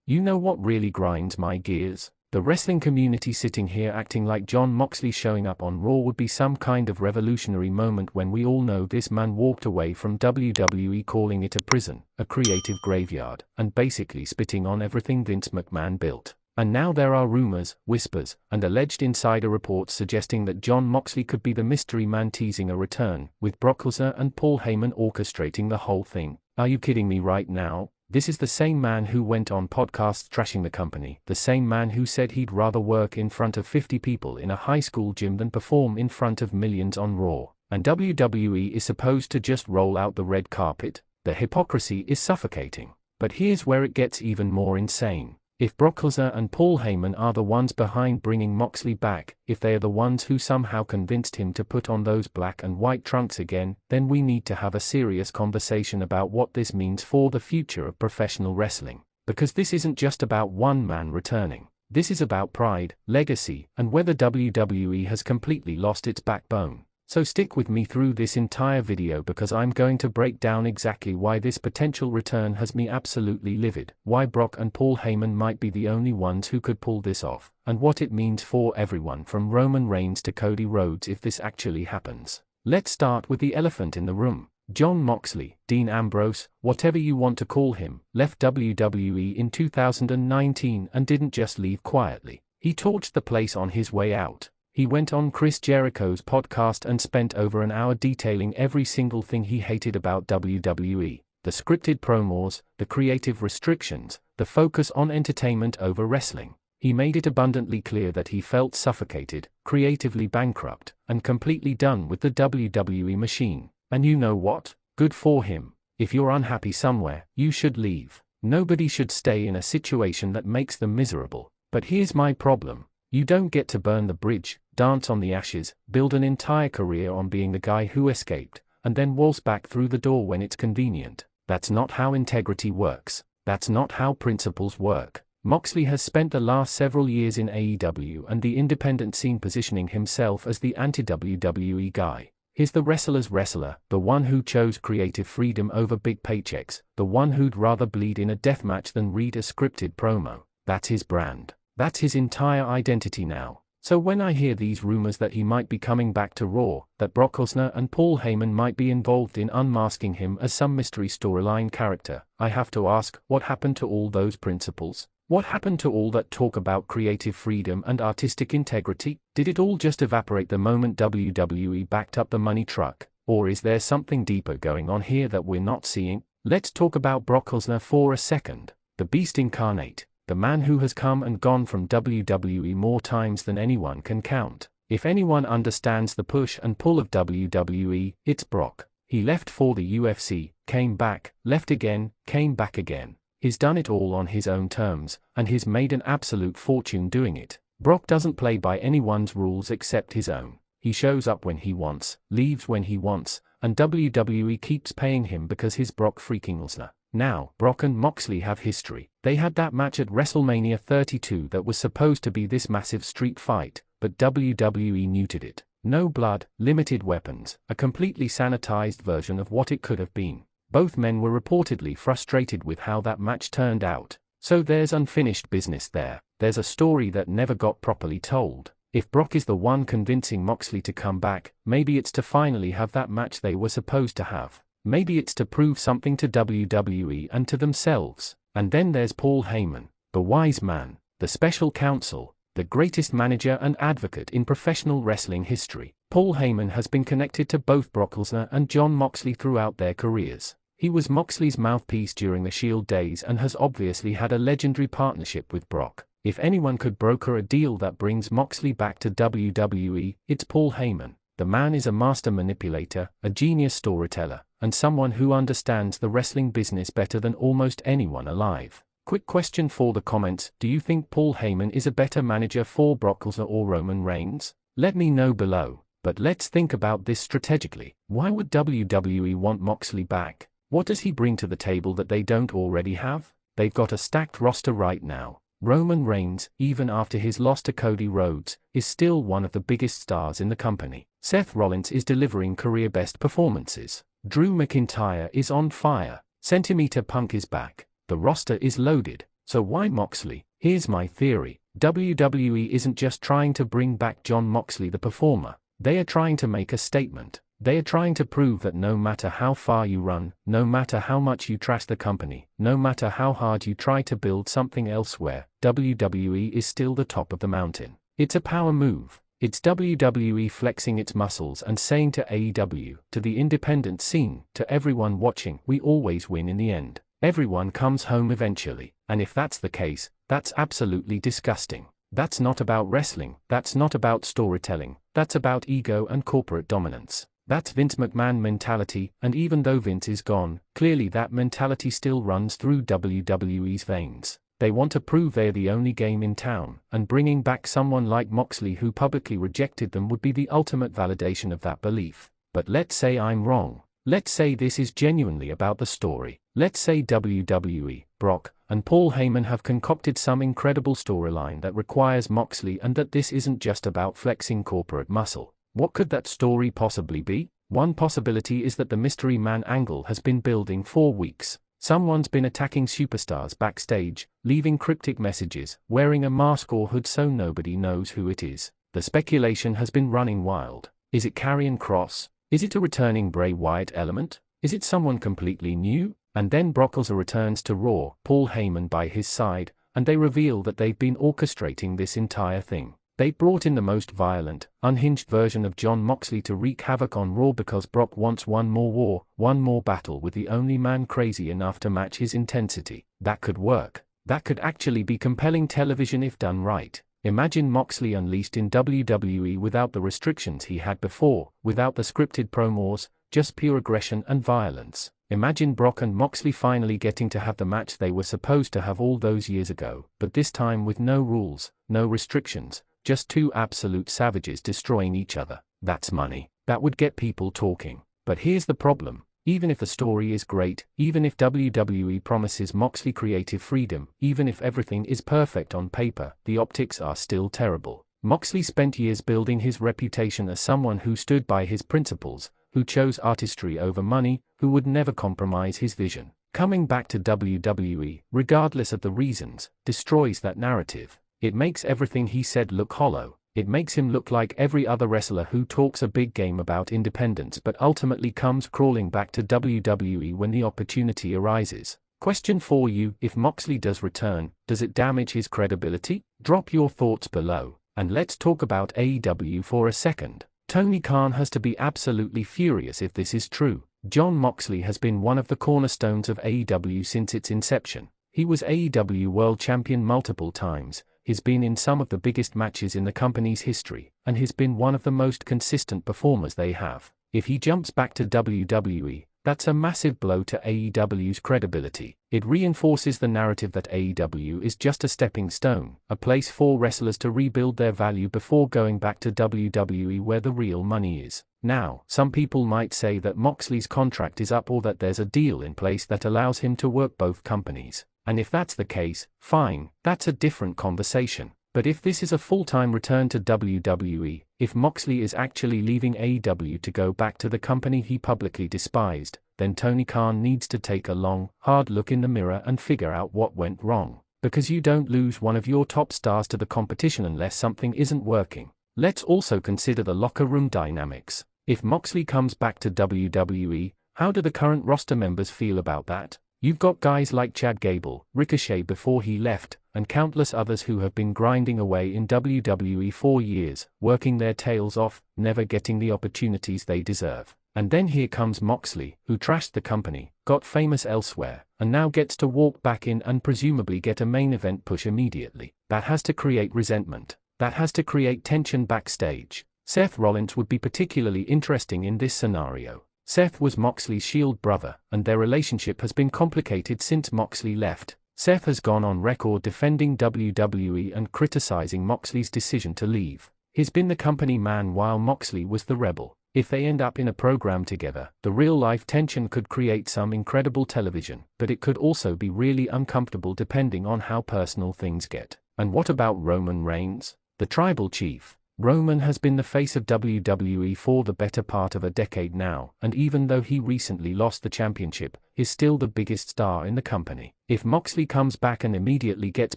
You know what really grinds my gears? The wrestling community sitting here acting like Jon Moxley showing up on Raw would be some kind of revolutionary moment when we all know this man walked away from WWE calling it a prison, a creative graveyard, and basically spitting on everything Vince McMahon built. And now there are rumors, whispers, and alleged insider reports suggesting that Jon Moxley could be the mystery man teasing a return, with Brock Lesnar and Paul Heyman orchestrating the whole thing. Are you kidding me right now? This is the same man who went on podcasts trashing the company, the same man who said he'd rather work in front of 50 people in a high school gym than perform in front of millions on Raw. And WWE is supposed to just roll out the red carpet? The hypocrisy is suffocating. But here's where it gets even more insane. If Brock Lesnar and Paul Heyman are the ones behind bringing Moxley back, if they are the ones who somehow convinced him to put on those black and white trunks again, then we need to have a serious conversation about what this means for the future of professional wrestling. Because this isn't just about one man returning. This is about pride, legacy, and whether WWE has completely lost its backbone. So stick with me through this entire video because I'm going to break down exactly why this potential return has me absolutely livid, why Brock and Paul Heyman might be the only ones who could pull this off, and what it means for everyone from Roman Reigns to Cody Rhodes if this actually happens. Let's start with the elephant in the room. Jon Moxley, Dean Ambrose, whatever you want to call him, left WWE in 2019 and didn't just leave quietly. He torched the place on his way out. He went on Chris Jericho's podcast and spent over an hour detailing every single thing he hated about WWE, the scripted promos, the creative restrictions, the focus on entertainment over wrestling. He made it abundantly clear that he felt suffocated, creatively bankrupt, and completely done with the WWE machine. And you know what? Good for him. If you're unhappy somewhere, you should leave. Nobody should stay in a situation that makes them miserable. But here's my problem. You don't get to burn the bridge, dance on the ashes, build an entire career on being the guy who escaped, and then waltz back through the door when it's convenient. That's not how integrity works. That's not how principles work. Moxley has spent the last several years in AEW and the independent scene positioning himself as the anti-WWE guy. He's the wrestler's wrestler, the one who chose creative freedom over big paychecks, the one who'd rather bleed in a deathmatch than read a scripted promo. That's his brand. That's his entire identity now. So when I hear these rumors that he might be coming back to Raw, that Brock Lesnar and Paul Heyman might be involved in unmasking him as some mystery storyline character, I have to ask, what happened to all those principles? What happened to all that talk about creative freedom and artistic integrity? Did it all just evaporate the moment WWE backed up the money truck? Or is there something deeper going on here that we're not seeing? Let's talk about Brock Lesnar for a second. The beast incarnate. The man who has come and gone from WWE more times than anyone can count. If anyone understands the push and pull of WWE, it's Brock. He left for the UFC, came back, left again, came back again. He's done it all on his own terms, and he's made an absolute fortune doing it. Brock doesn't play by anyone's rules except his own. He shows up when he wants, leaves when he wants, and WWE keeps paying him because he's Brock freaking Lesnar. Now, Brock and Moxley have history. They had that match at WrestleMania 32 that was supposed to be this massive street fight, but WWE neutered it. No blood, limited weapons, a completely sanitized version of what it could have been. Both men were reportedly frustrated with how that match turned out. So there's unfinished business there. There's a story that never got properly told. If Brock is the one convincing Moxley to come back, maybe it's to finally have that match they were supposed to have. Maybe it's to prove something to WWE and to themselves. And then there's Paul Heyman, the wise man, the special counsel, the greatest manager and advocate in professional wrestling history. Paul Heyman has been connected to both Brock Lesnar and Jon Moxley throughout their careers. He was Moxley's mouthpiece during the Shield days and has obviously had a legendary partnership with Brock. If anyone could broker a deal that brings Moxley back to WWE, it's Paul Heyman. The man is a master manipulator, a genius storyteller, and someone who understands the wrestling business better than almost anyone alive. Quick question for the comments: do you think Paul Heyman is a better manager for Brock Lesnar or Roman Reigns? Let me know below. But let's think about this strategically. Why would WWE want Moxley back? What does he bring to the table that they don't already have? They've got a stacked roster right now. Roman Reigns, even after his loss to Cody Rhodes, is still one of the biggest stars in the company. Seth Rollins is delivering career-best performances. Drew McIntyre is on fire. Centimeter Punk is back. The roster is loaded. So why Moxley? Here's my theory. WWE isn't just trying to bring back Jon Moxley the performer. They are trying to make a statement. They are trying to prove that no matter how far you run, no matter how much you trash the company, no matter how hard you try to build something elsewhere, WWE is still the top of the mountain. It's a power move. It's WWE flexing its muscles and saying to AEW, to the independent scene, to everyone watching, we always win in the end. Everyone comes home eventually, and if that's the case, that's absolutely disgusting. That's not about wrestling, that's not about storytelling, that's about ego and corporate dominance. That's Vince McMahon mentality, and even though Vince is gone, clearly that mentality still runs through WWE's veins. They want to prove they're the only game in town, and bringing back someone like Moxley who publicly rejected them would be the ultimate validation of that belief. But let's say I'm wrong. Let's say this is genuinely about the story. Let's say WWE, Brock, and Paul Heyman have concocted some incredible storyline that requires Moxley, and that this isn't just about flexing corporate muscle. What could that story possibly be? One possibility is that the mystery man angle has been building for weeks. Someone's been attacking superstars backstage, leaving cryptic messages, wearing a mask or hood so nobody knows who it is. The speculation has been running wild. Is it Karrion Kross? Is it a returning Bray Wyatt element? Is it someone completely new? And then Brock Lesnar returns to Raw, Paul Heyman by his side, and they reveal that they've been orchestrating this entire thing. They brought in the most violent, unhinged version of Jon Moxley to wreak havoc on Raw because Brock wants one more war, one more battle with the only man crazy enough to match his intensity. That could work. That could actually be compelling television if done right. Imagine Moxley unleashed in WWE without the restrictions he had before, without the scripted promos, just pure aggression and violence. Imagine Brock and Moxley finally getting to have the match they were supposed to have all those years ago, but this time with no rules, no restrictions. Just two absolute savages destroying each other. That's money. That would get people talking. But here's the problem. Even if the story is great, even if WWE promises Moxley creative freedom, even if everything is perfect on paper, the optics are still terrible. Moxley spent years building his reputation as someone who stood by his principles, who chose artistry over money, who would never compromise his vision. Coming back to WWE, regardless of the reasons, destroys that narrative. It makes everything he said look hollow. It makes him look like every other wrestler who talks a big game about independence but ultimately comes crawling back to WWE when the opportunity arises. Question for you: if Moxley does return, does it damage his credibility? Drop your thoughts below. And let's talk about AEW for a second. Tony Khan has to be absolutely furious if this is true. Jon Moxley has been one of the cornerstones of AEW since its inception. He was AEW World Champion multiple times. He's been in some of the biggest matches in the company's history, and he's been one of the most consistent performers they have. If he jumps back to WWE, that's a massive blow to AEW's credibility. It reinforces the narrative that AEW is just a stepping stone, a place for wrestlers to rebuild their value before going back to WWE where the real money is. Now, some people might say that Moxley's contract is up or that there's a deal in place that allows him to work both companies. And if that's the case, fine, that's a different conversation. But if this is a full-time return to WWE, if Moxley is actually leaving AEW to go back to the company he publicly despised, then Tony Khan needs to take a long, hard look in the mirror and figure out what went wrong. Because you don't lose one of your top stars to the competition unless something isn't working. Let's also consider the locker room dynamics. If Moxley comes back to WWE, how do the current roster members feel about that? You've got guys like Chad Gable, Ricochet before he left, and countless others who have been grinding away in WWE for years, working their tails off, never getting the opportunities they deserve. And then here comes Moxley, who trashed the company, got famous elsewhere, and now gets to walk back in and presumably get a main event push immediately. That has to create resentment. That has to create tension backstage. Seth Rollins would be particularly interesting in this scenario. Seth was Moxley's Shield brother, and their relationship has been complicated since Moxley left. Seth has gone on record defending WWE and criticizing Moxley's decision to leave. He's been the company man while Moxley was the rebel. If they end up in a program together, the real-life tension could create some incredible television, but it could also be really uncomfortable depending on how personal things get. And what about Roman Reigns, the tribal chief? Roman has been the face of WWE for the better part of a decade now, and even though he recently lost the championship, is still the biggest star in the company. If Moxley comes back and immediately gets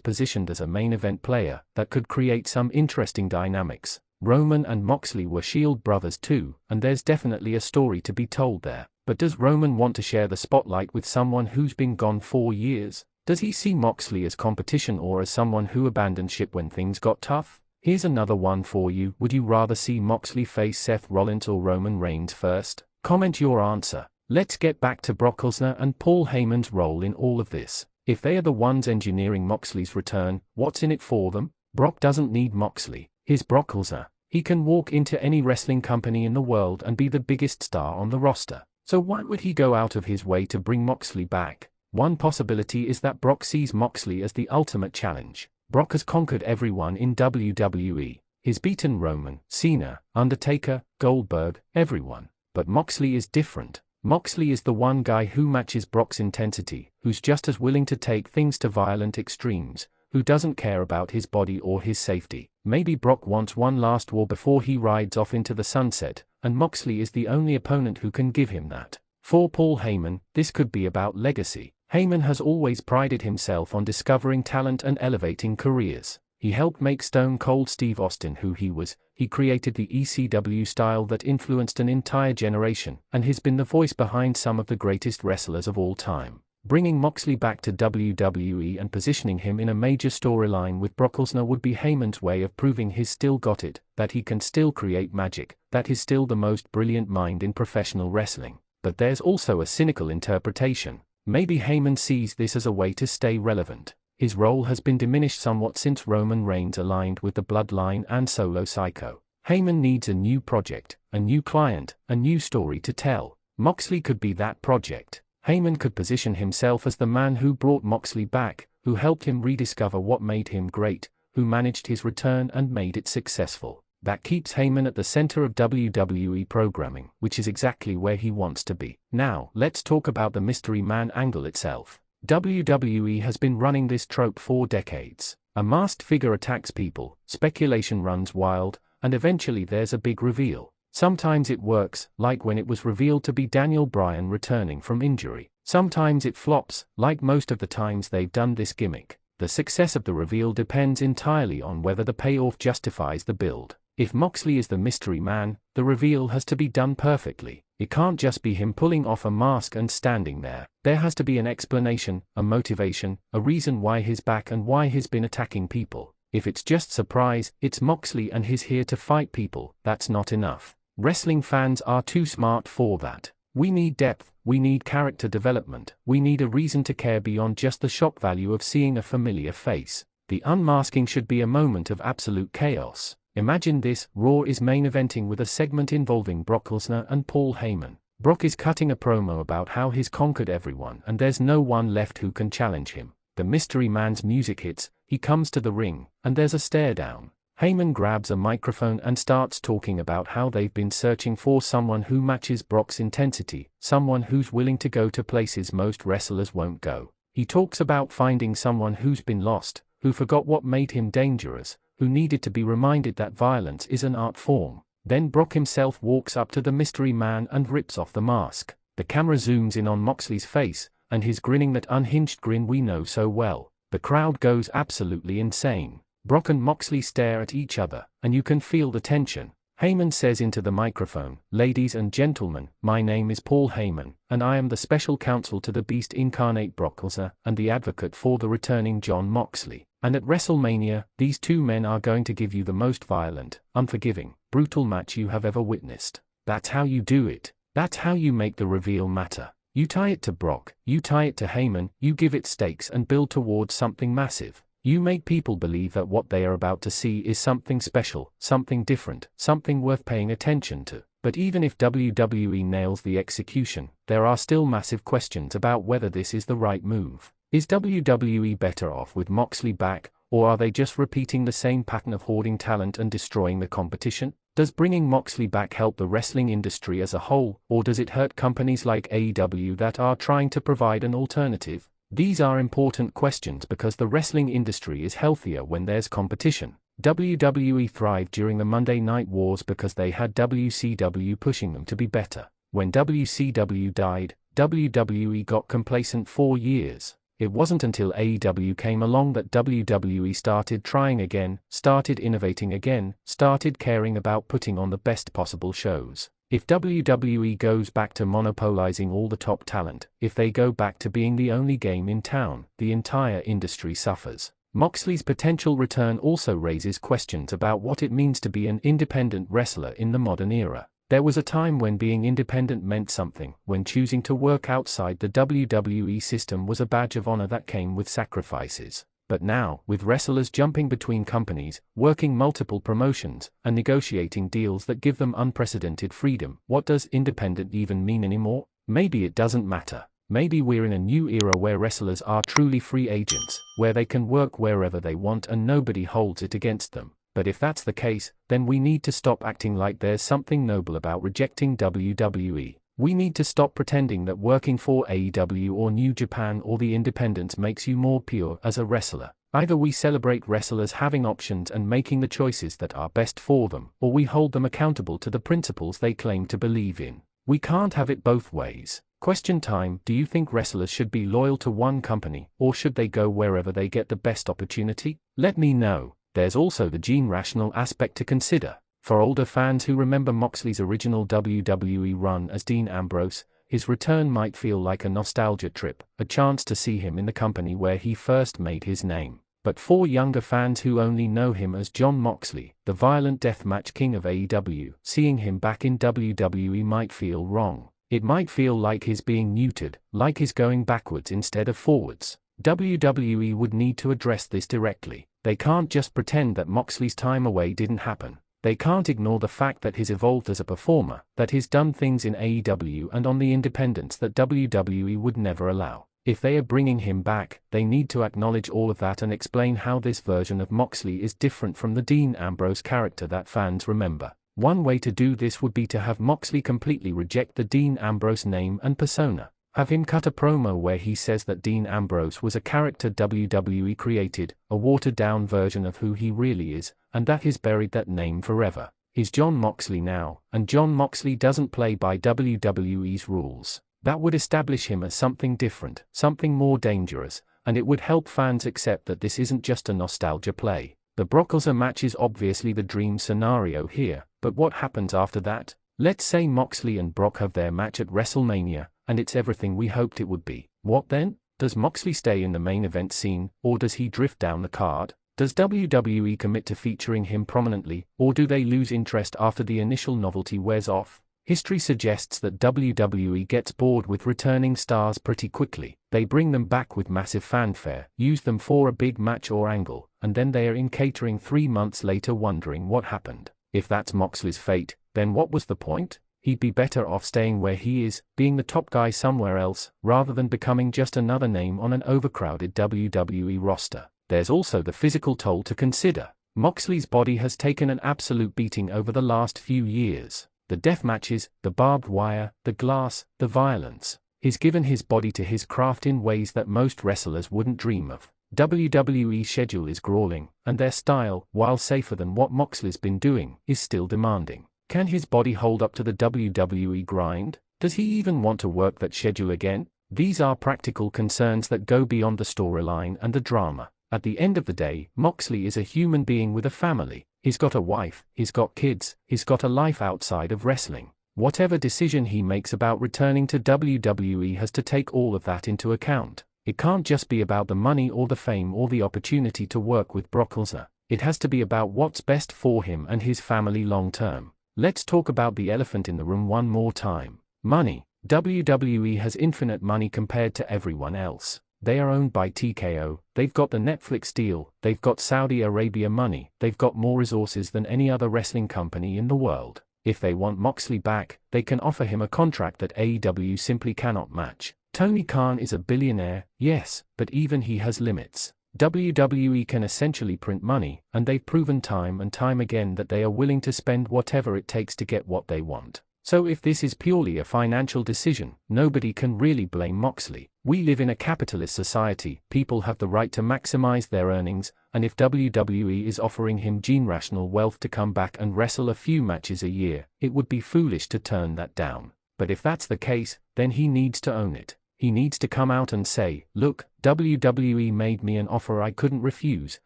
positioned as a main event player, that could create some interesting dynamics. Roman and Moxley were Shield brothers too, and there's definitely a story to be told there. But does Roman want to share the spotlight with someone who's been gone 4 years? Does he see Moxley as competition or as someone who abandoned ship when things got tough? Here's another one for you. Would you rather see Moxley face Seth Rollins or Roman Reigns first? Comment your answer. Let's get back to Brock Lesnar and Paul Heyman's role in all of this. If they are the ones engineering Moxley's return, what's in it for them? Brock doesn't need Moxley. He's Brock Lesnar. He can walk into any wrestling company in the world and be the biggest star on the roster. So why would he go out of his way to bring Moxley back? One possibility is that Brock sees Moxley as the ultimate challenge. Brock has conquered everyone in WWE. He's beaten Roman, Cena, Undertaker, Goldberg, everyone. But Moxley is different. Moxley is the one guy who matches Brock's intensity, who's just as willing to take things to violent extremes, who doesn't care about his body or his safety. Maybe Brock wants one last war before he rides off into the sunset, and Moxley is the only opponent who can give him that. For Paul Heyman, this could be about legacy. Heyman has always prided himself on discovering talent and elevating careers. He helped make Stone Cold Steve Austin who he was, he created the ECW style that influenced an entire generation, and he's been the voice behind some of the greatest wrestlers of all time. Bringing Moxley back to WWE and positioning him in a major storyline with Brock Lesnar would be Heyman's way of proving he's still got it, that he can still create magic, that he's still the most brilliant mind in professional wrestling. But there's also a cynical interpretation. Maybe Heyman sees this as a way to stay relevant. His role has been diminished somewhat since Roman Reigns aligned with the Bloodline and Solo Psycho. Heyman needs a new project, a new client, a new story to tell. Moxley could be that project. Heyman could position himself as the man who brought Moxley back, who helped him rediscover what made him great, who managed his return and made it successful. That keeps Heyman at the center of WWE programming, which is exactly where he wants to be. Now, let's talk about the mystery man angle itself. WWE has been running this trope for decades. A masked figure attacks people, speculation runs wild, and eventually there's a big reveal. Sometimes it works, like when it was revealed to be Daniel Bryan returning from injury. Sometimes it flops, like most of the times they've done this gimmick. The success of the reveal depends entirely on whether the payoff justifies the build. If Moxley is the mystery man, the reveal has to be done perfectly. It can't just be him pulling off a mask and standing there. There has to be an explanation, a motivation, a reason why he's back and why he's been attacking people. If it's just surprise, it's Moxley and he's here to fight people, that's not enough. Wrestling fans are too smart for that. We need depth, we need character development, we need a reason to care beyond just the shock value of seeing a familiar face. The unmasking should be a moment of absolute chaos. Imagine this: Raw is main eventing with a segment involving Brock Lesnar and Paul Heyman. Brock is cutting a promo about how he's conquered everyone and there's no one left who can challenge him. The mystery man's music hits, he comes to the ring, and there's a stare down. Heyman grabs a microphone and starts talking about how they've been searching for someone who matches Brock's intensity, someone who's willing to go to places most wrestlers won't go. He talks about finding someone who's been lost, who forgot what made him dangerous, who needed to be reminded that violence is an art form. Then Brock himself walks up to the mystery man and rips off the mask. The camera zooms in on Moxley's face, and he's grinning that unhinged grin we know so well. The crowd goes absolutely insane. Brock and Moxley stare at each other, and you can feel the tension. Heyman says into the microphone, "Ladies and gentlemen, my name is Paul Heyman, and I am the special counsel to the Beast incarnate Brock Lesnar and the advocate for the returning Jon Moxley. And at WrestleMania, these two men are going to give you the most violent, unforgiving, brutal match you have ever witnessed. That's how you do it. That's how you make the reveal matter. You tie it to Brock, you tie it to Heyman, you give it stakes and build towards something massive. You make people believe that what they are about to see is something special, something different, something worth paying attention to. But even if WWE nails the execution, there are still massive questions about whether this is the right move. Is WWE better off with Moxley back, or are they just repeating the same pattern of hoarding talent and destroying the competition? Does bringing Moxley back help the wrestling industry as a whole, or does it hurt companies like AEW that are trying to provide an alternative? These are important questions because the wrestling industry is healthier when there's competition. WWE thrived during the Monday Night Wars because they had WCW pushing them to be better. When WCW died, WWE got complacent for years. It wasn't until AEW came along that WWE started trying again, started innovating again, started caring about putting on the best possible shows. If WWE goes back to monopolizing all the top talent, if they go back to being the only game in town, the entire industry suffers. Moxley's potential return also raises questions about what it means to be an independent wrestler in the modern era. There was a time when being independent meant something, when choosing to work outside the WWE system was a badge of honor that came with sacrifices. But now, with wrestlers jumping between companies, working multiple promotions, and negotiating deals that give them unprecedented freedom, what does independent even mean anymore? Maybe it doesn't matter. Maybe we're in a new era where wrestlers are truly free agents, where they can work wherever they want and nobody holds it against them. But if that's the case, then we need to stop acting like there's something noble about rejecting WWE. We need to stop pretending that working for AEW or New Japan or the independents makes you more pure as a wrestler. Either we celebrate wrestlers having options and making the choices that are best for them, or we hold them accountable to the principles they claim to believe in. We can't have it both ways. Question time: do you think wrestlers should be loyal to one company, or should they go wherever they get the best opportunity? Let me know. There's also the gene-rational aspect to consider. For older fans who remember Moxley's original WWE run as Dean Ambrose, his return might feel like a nostalgia trip, a chance to see him in the company where he first made his name. But for younger fans who only know him as Jon Moxley, the violent deathmatch king of AEW, seeing him back in WWE might feel wrong. It might feel like he's being neutered, like he's going backwards instead of forwards. WWE would need to address this directly. They can't just pretend that Moxley's time away didn't happen. They can't ignore the fact that he's evolved as a performer, that he's done things in AEW and on the independents that WWE would never allow. If they are bringing him back, they need to acknowledge all of that and explain how this version of Moxley is different from the Dean Ambrose character that fans remember. One way to do this would be to have Moxley completely reject the Dean Ambrose name and persona. Have him cut a promo where he says that Dean Ambrose was a character WWE created, a watered-down version of who he really is, and that he's buried that name forever. He's Jon Moxley now, and Jon Moxley doesn't play by WWE's rules. That would establish him as something different, something more dangerous, and it would help fans accept that this isn't just a nostalgia play. The Brock Lesnar match is obviously the dream scenario here, but what happens after that? Let's say Moxley and Brock have their match at WrestleMania, and it's everything we hoped it would be. What then? Does Moxley stay in the main event scene, or does he drift down the card? Does WWE commit to featuring him prominently, or do they lose interest after the initial novelty wears off? History suggests that WWE gets bored with returning stars pretty quickly. They bring them back with massive fanfare, use them for a big match or angle, and then they are in catering 3 months later wondering what happened. If that's Moxley's fate, then what was the point? He'd be better off staying where he is, being the top guy somewhere else, rather than becoming just another name on an overcrowded WWE roster. There's also the physical toll to consider. Moxley's body has taken an absolute beating over the last few years. The death matches, the barbed wire, the glass, the violence. He's given his body to his craft in ways that most wrestlers wouldn't dream of. WWE's schedule is grueling, and their style, while safer than what Moxley's been doing, is still demanding. Can his body hold up to the WWE grind? Does he even want to work that schedule again? These are practical concerns that go beyond the storyline and the drama. At the end of the day, Moxley is a human being with a family. He's got a wife, he's got kids, he's got a life outside of wrestling. Whatever decision he makes about returning to WWE has to take all of that into account. It can't just be about the money or the fame or the opportunity to work with Brock Lesnar. It has to be about what's best for him and his family long term. Let's talk about the elephant in the room one more time. Money. WWE has infinite money compared to everyone else. They are owned by TKO, they've got the Netflix deal, they've got Saudi Arabia money, they've got more resources than any other wrestling company in the world. If they want Moxley back, they can offer him a contract that AEW simply cannot match. Tony Khan is a billionaire, yes, but even he has limits. WWE can essentially print money, and they've proven time and time again that they are willing to spend whatever it takes to get what they want. So if this is purely a financial decision, nobody can really blame Moxley. We live in a capitalist society, people have the right to maximize their earnings, and if WWE is offering him generational wealth to come back and wrestle a few matches a year, it would be foolish to turn that down. But if that's the case, then he needs to own it. He needs to come out and say, look, WWE made me an offer I couldn't refuse,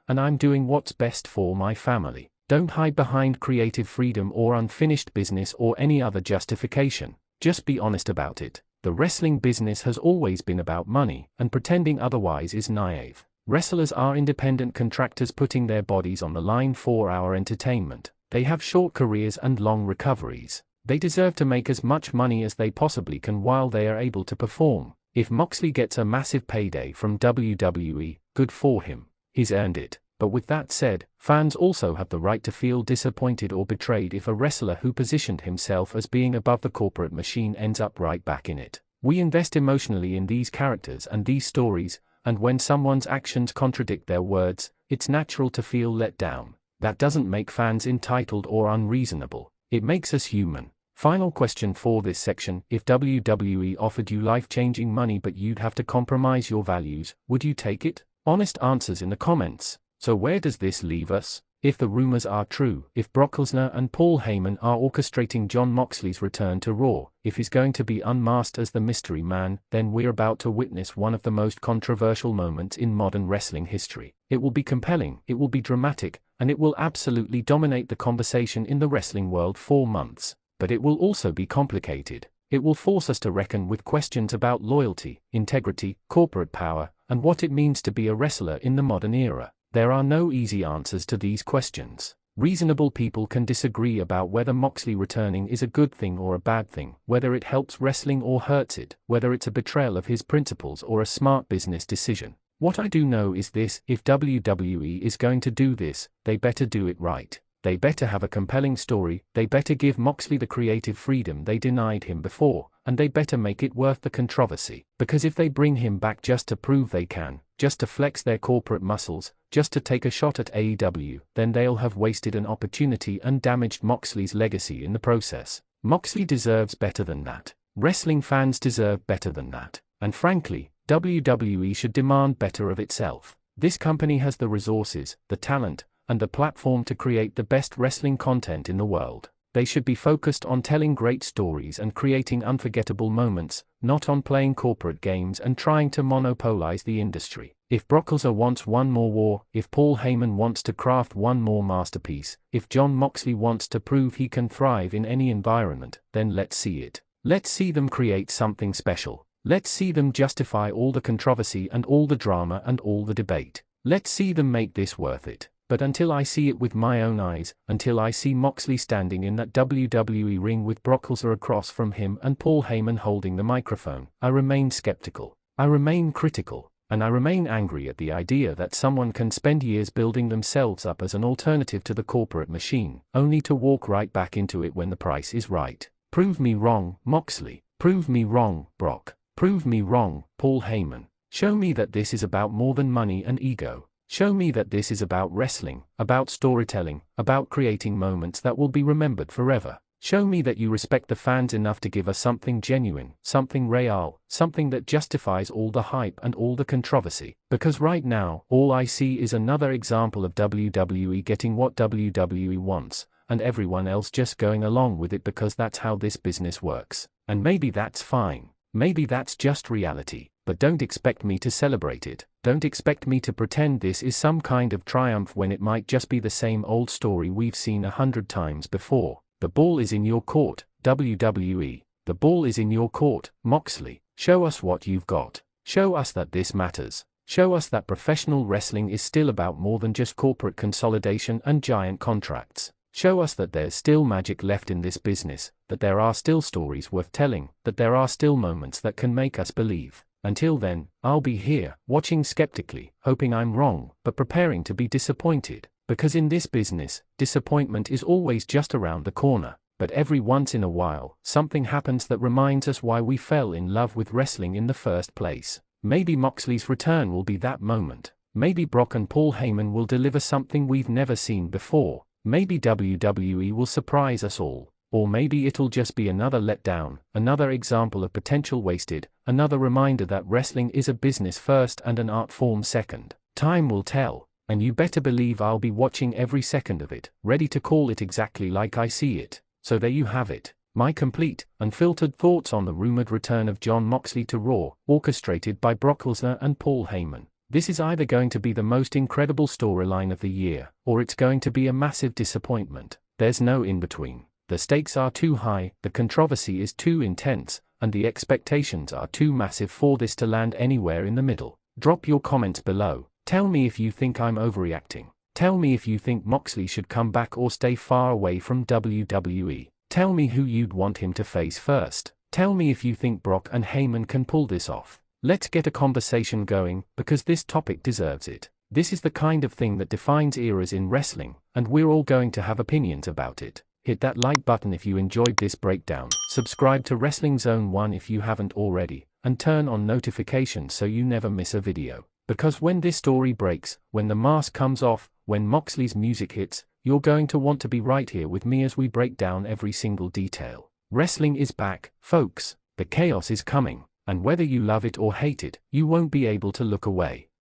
and I'm doing what's best for my family. Don't hide behind creative freedom or unfinished business or any other justification. Just be honest about it. The wrestling business has always been about money, and pretending otherwise is naive. Wrestlers are independent contractors putting their bodies on the line for our entertainment. They have short careers and long recoveries. They deserve to make as much money as they possibly can while they are able to perform. If Moxley gets a massive payday from WWE, good for him. He's earned it. But with that said, fans also have the right to feel disappointed or betrayed if a wrestler who positioned himself as being above the corporate machine ends up right back in it. We invest emotionally in these characters and these stories, and when someone's actions contradict their words, it's natural to feel let down. That doesn't make fans entitled or unreasonable. It makes us human. Final question for this section: if WWE offered you life-changing money but you'd have to compromise your values, would you take it? Honest answers in the comments. So where does this leave us? If the rumors are true, if Brock Lesnar and Paul Heyman are orchestrating Jon Moxley's return to Raw, if he's going to be unmasked as the mystery man, then we're about to witness one of the most controversial moments in modern wrestling history. It will be compelling, it will be dramatic, and it will absolutely dominate the conversation in the wrestling world for months. But it will also be complicated. It will force us to reckon with questions about loyalty, integrity, corporate power, and what it means to be a wrestler in the modern era. There are no easy answers to these questions. Reasonable people can disagree about whether Moxley returning is a good thing or a bad thing, whether it helps wrestling or hurts it, whether it's a betrayal of his principles or a smart business decision. What I do know is this: if WWE is going to do this, they better do it right. They better have a compelling story, they better give Moxley the creative freedom they denied him before, and they better make it worth the controversy. Because if they bring him back just to prove they can, just to flex their corporate muscles, just to take a shot at AEW, then they'll have wasted an opportunity and damaged Moxley's legacy in the process. Moxley deserves better than that. Wrestling fans deserve better than that. And frankly, WWE should demand better of itself. This company has the resources, the talent, and the platform to create the best wrestling content in the world. They should be focused on telling great stories and creating unforgettable moments, not on playing corporate games and trying to monopolize the industry. If Brock Lesnar wants one more war, if Paul Heyman wants to craft one more masterpiece, if Jon Moxley wants to prove he can thrive in any environment, then let's see it. Let's see them create something special. Let's see them justify all the controversy and all the drama and all the debate. Let's see them make this worth it. But until I see it with my own eyes, until I see Moxley standing in that WWE ring with Brock Lesnar across from him and Paul Heyman holding the microphone, I remain skeptical. I remain critical. And I remain angry at the idea that someone can spend years building themselves up as an alternative to the corporate machine, only to walk right back into it when the price is right. Prove me wrong, Moxley. Prove me wrong, Brock. Prove me wrong, Paul Heyman. Show me that this is about more than money and ego. Show me that this is about wrestling, about storytelling, about creating moments that will be remembered forever. Show me that you respect the fans enough to give us something genuine, something real, something that justifies all the hype and all the controversy. Because right now, all I see is another example of WWE getting what WWE wants, and everyone else just going along with it because that's how this business works. And maybe that's fine. Maybe that's just reality. But don't expect me to celebrate it. Don't expect me to pretend this is some kind of triumph when it might just be the same old story we've seen 100 times before. The ball is in your court, WWE. The ball is in your court, Moxley. Show us what you've got. Show us that this matters. Show us that professional wrestling is still about more than just corporate consolidation and giant contracts. Show us that there's still magic left in this business, that there are still stories worth telling, that there are still moments that can make us believe. Until then, I'll be here, watching skeptically, hoping I'm wrong, but preparing to be disappointed. Because in this business, disappointment is always just around the corner. But every once in a while, something happens that reminds us why we fell in love with wrestling in the first place. Maybe Moxley's return will be that moment. Maybe Brock and Paul Heyman will deliver something we've never seen before. Maybe WWE will surprise us all. Or maybe it'll just be another letdown, another example of potential wasted, another reminder that wrestling is a business first and an art form second. Time will tell, and you better believe I'll be watching every second of it, ready to call it exactly like I see it. So there you have it, my complete, unfiltered thoughts on the rumored return of Jon Moxley to Raw, orchestrated by Brock Lesnar and Paul Heyman. This is either going to be the most incredible storyline of the year, or it's going to be a massive disappointment. There's no in-between. The stakes are too high, the controversy is too intense, and the expectations are too massive for this to land anywhere in the middle. Drop your comments below. Tell me if you think I'm overreacting. Tell me if you think Moxley should come back or stay far away from WWE. Tell me who you'd want him to face first. Tell me if you think Brock and Heyman can pull this off. Let's get a conversation going, because this topic deserves it. This is the kind of thing that defines eras in wrestling, and we're all going to have opinions about it. Hit that like button if you enjoyed this breakdown, subscribe to Wrestling Zone 1 if you haven't already, and turn on notifications so you never miss a video. Because when this story breaks, when the mask comes off, when Moxley's music hits, you're going to want to be right here with me as we break down every single detail. Wrestling is back, folks. The chaos is coming, and whether you love it or hate it, you won't be able to look away.